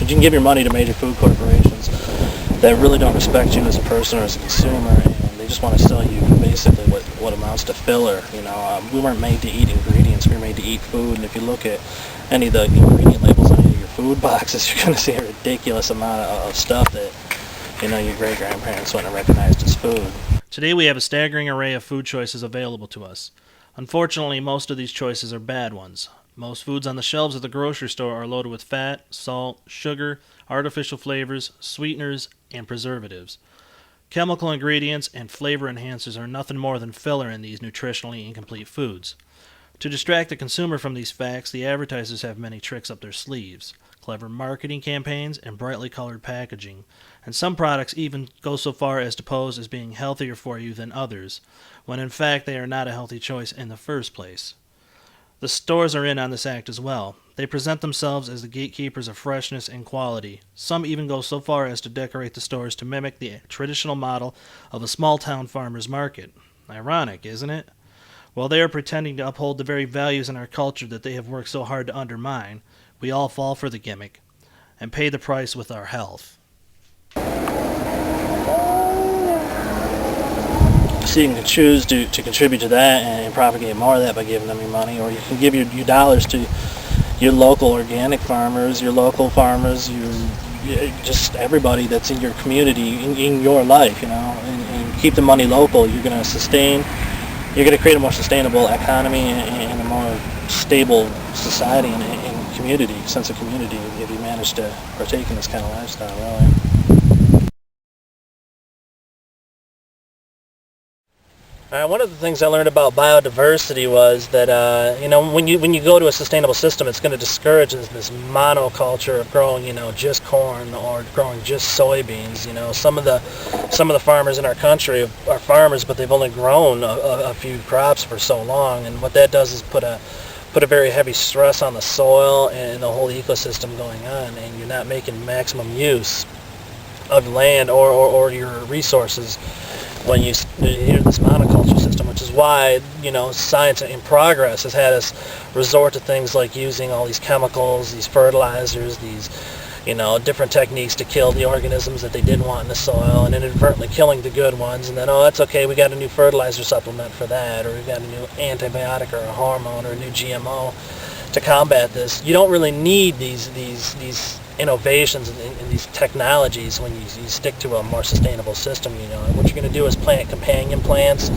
can give your money to major food corporations that really don't respect you as a person or as a consumer, and they just want to sell you basically what amounts to filler. We weren't made to eat ingredients. We were made to eat food. And if you look at any of the ingredient labels on any of your food boxes, you're going to see a ridiculous amount of stuff that your great-grandparents wouldn't have recognized as food. Today we have a staggering array of food choices available to us. Unfortunately, most of these choices are bad ones. Most foods on the shelves at the grocery store are loaded with fat, salt, sugar, artificial flavors, sweeteners, and preservatives. Chemical ingredients and flavor enhancers are nothing more than filler in these nutritionally incomplete foods. To distract the consumer from these facts, the advertisers have many tricks up their sleeves. Clever marketing campaigns and brightly colored packaging. And some products even go so far as to pose as being healthier for you than others, when in fact they are not a healthy choice in the first place. The stores are in on this act as well. They present themselves as the gatekeepers of freshness and quality. Some even go so far as to decorate the stores to mimic the traditional model of a small-town farmer's market. Ironic, isn't it? While they are pretending to uphold the very values in our culture that they have worked so hard to undermine, we all fall for the gimmick and pay the price with our health. So you can choose to contribute to that and propagate more of that by giving them your money, or you can give your dollars to your local organic farmers, your local farmers, just everybody that's in your community, in your life, and keep the money local. You're going to create a more sustainable economy and a more stable society and community, sense of community, if you manage to partake in this kind of lifestyle, really. One of the things I learned about biodiversity was that when you go to a sustainable system, it's going to discourage this monoculture of growing just corn or growing just soybeans. Some of the farmers in our country are farmers, but they've only grown a few crops for so long, and what that does is put a very heavy stress on the soil and the whole ecosystem going on, and you're not making maximum use of land or your resources when you hear this monoculture system, which is why science in progress has had us resort to things like using all these chemicals, these fertilizers, these different techniques to kill the organisms that they didn't want in the soil, and inadvertently killing the good ones. And then, that's okay, we got a new fertilizer supplement for that, or we got a new antibiotic or a hormone or a new GMO to combat this. You don't really need these innovations and these technologies when you stick to a more sustainable system. What you're going to do is plant companion plants.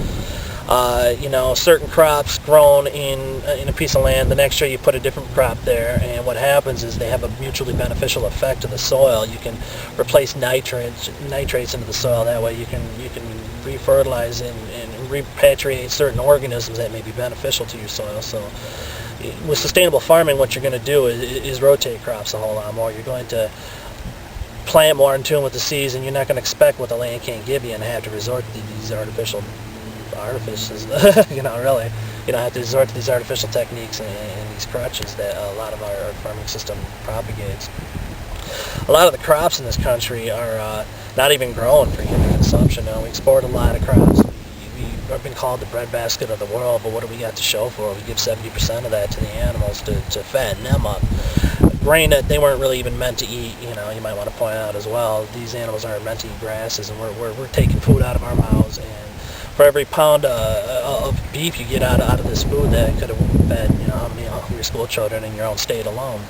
Certain crops grown in a piece of land. The next year you put a different crop there, and what happens is they have a mutually beneficial effect to the soil. You can replace nitrates into the soil. That way you can refertilize and repatriate certain organisms that may be beneficial to your soil. So with sustainable farming, what you're going to do is rotate crops a whole lot more. You're going to plant more in tune with the season. You're not going to expect what the land can't give you and have to resort to these artificials. Really. You don't have to resort to these artificial techniques and these crutches that a lot of our farming system propagates. A lot of the crops in this country are not even grown for human consumption. We export a lot of crops. We've been called the breadbasket of the world, but what do we got to show for it? We give 70% of that to the animals to fatten them up. Grain that they weren't really even meant to eat, you might want to point out as well. These animals aren't meant to eat grasses, and we're taking food out of our mouths. And for every pound of beef you get out of this food, that could have fed how many of your school children in your own state alone.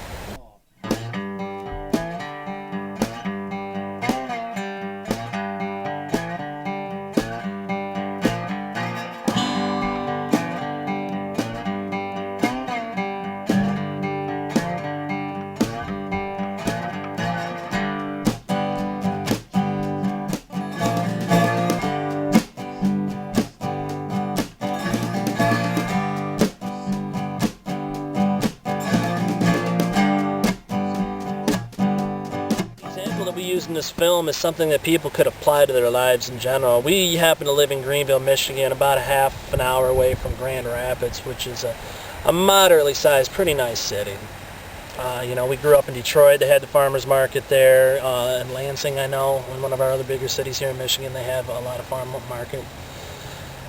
In this film is something that people could apply to their lives in general. We happen to live in Greenville, Michigan, about a half an hour away from Grand Rapids, which is a moderately sized, pretty nice city. We grew up in Detroit. They had the farmers market there. In Lansing, I know, in one of our other bigger cities here in Michigan, they have a lot of farm market.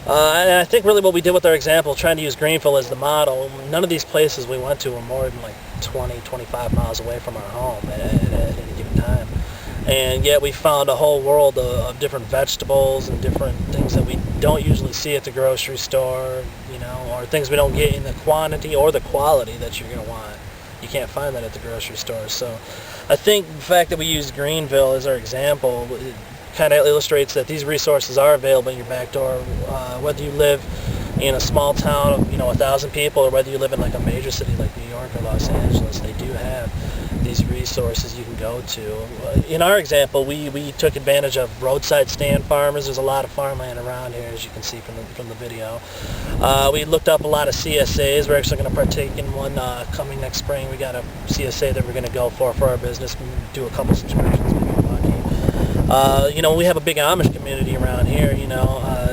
And I think really what we did with our example, trying to use Greenville as the model, none of these places we went to were more than like 20, 25 miles away from our home at any given time. And yet we found a whole world of different vegetables and different things that we don't usually see at the grocery store, you know, or things we don't get in the quantity or the quality that you're going to want. You can't find that at the grocery store. So I think the fact that we used Greenville as our example kind of illustrates that these resources are available in your back door, whether you live in a small town of 1,000 people or whether you live in like a major city like New York or Los Angeles. They do have these resources you can go to. In our example, we took advantage of roadside stand farmers. There's a lot of farmland around here, as you can see from the video. We looked up a lot of CSAs. We're actually going to partake in one coming next spring. We got a CSA that we're going to go for our business and do a couple subscriptions. We have a big Amish community around here,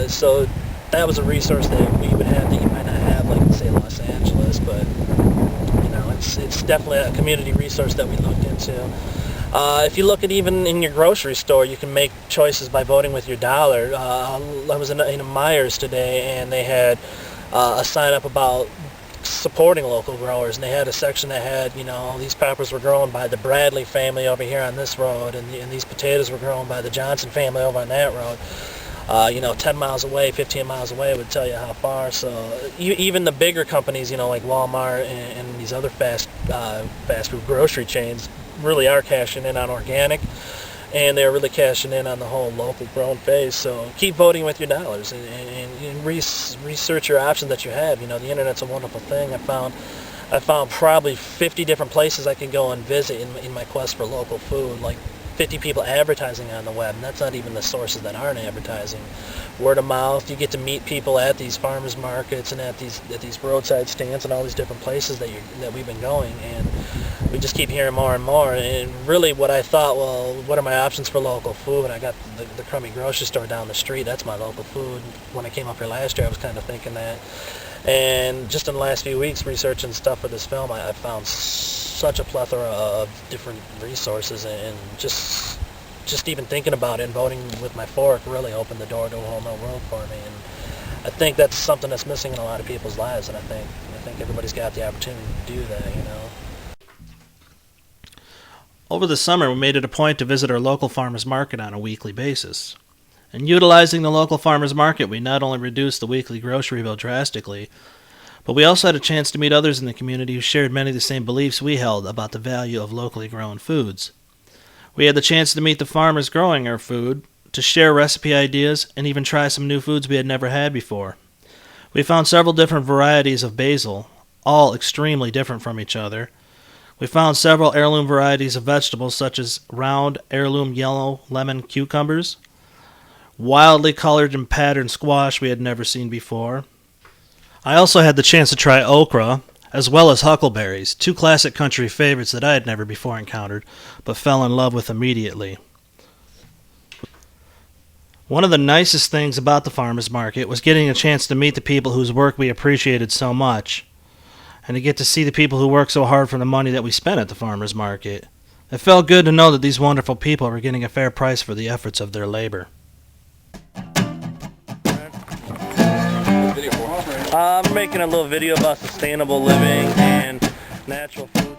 so that was a resource that we would have that you might not have, like, say, Los Angeles, but, it's definitely a community resource that we looked into. If you look at even in your grocery store, you can make choices by voting with your dollar. I was in a Myers today, and they had a sign up about supporting local growers, and they had a section that had, these peppers were grown by the Bradley family over here on this road, and these potatoes were grown by the Johnson family over on that road. 10 miles away, 15 miles away would tell you how far. So even the bigger companies, like Walmart and these other fast food grocery chains really are cashing in on organic, and they're really cashing in on the whole local grown phase. So keep voting with your dollars and research your options that you have. The internet's a wonderful thing. I found probably 50 different places I can go and visit in my quest for local food, like 50 people advertising on the web, and that's not even the sources that aren't advertising. Word of mouth, you get to meet people at these farmers markets and at these roadside stands and all these different places that we've been going, and we just keep hearing more and more. And really what I thought, well, what are my options for local food? I got the crummy grocery store down the street. That's my local food. When I came up here last year, I was kind of thinking that. And just in the last few weeks researching stuff for this film, I found such a plethora of different resources, and just even thinking about it and voting with my fork really opened the door to a whole new world for me. And I think that's something that's missing in a lot of people's lives, and I think everybody's got the opportunity to do that, Over the summer, we made it a point to visit our local farmers market on a weekly basis. And utilizing the local farmers market, we not only reduced the weekly grocery bill drastically, but we also had a chance to meet others in the community who shared many of the same beliefs we held about the value of locally grown foods. We had the chance to meet the farmers growing our food, to share recipe ideas, and even try some new foods we had never had before. We found several different varieties of basil, all extremely different from each other. We found several heirloom varieties of vegetables, such as round, heirloom yellow lemon cucumbers, wildly colored and patterned squash we had never seen before. I also had the chance to try okra, as well as huckleberries, two classic country favorites that I had never before encountered, but fell in love with immediately. One of the nicest things about the farmers market was getting a chance to meet the people whose work we appreciated so much, and to get to see the people who work so hard for the money that we spent at the farmers market. It felt good to know that these wonderful people were getting a fair price for the efforts of their labor. I'm making a little video about sustainable living and natural food.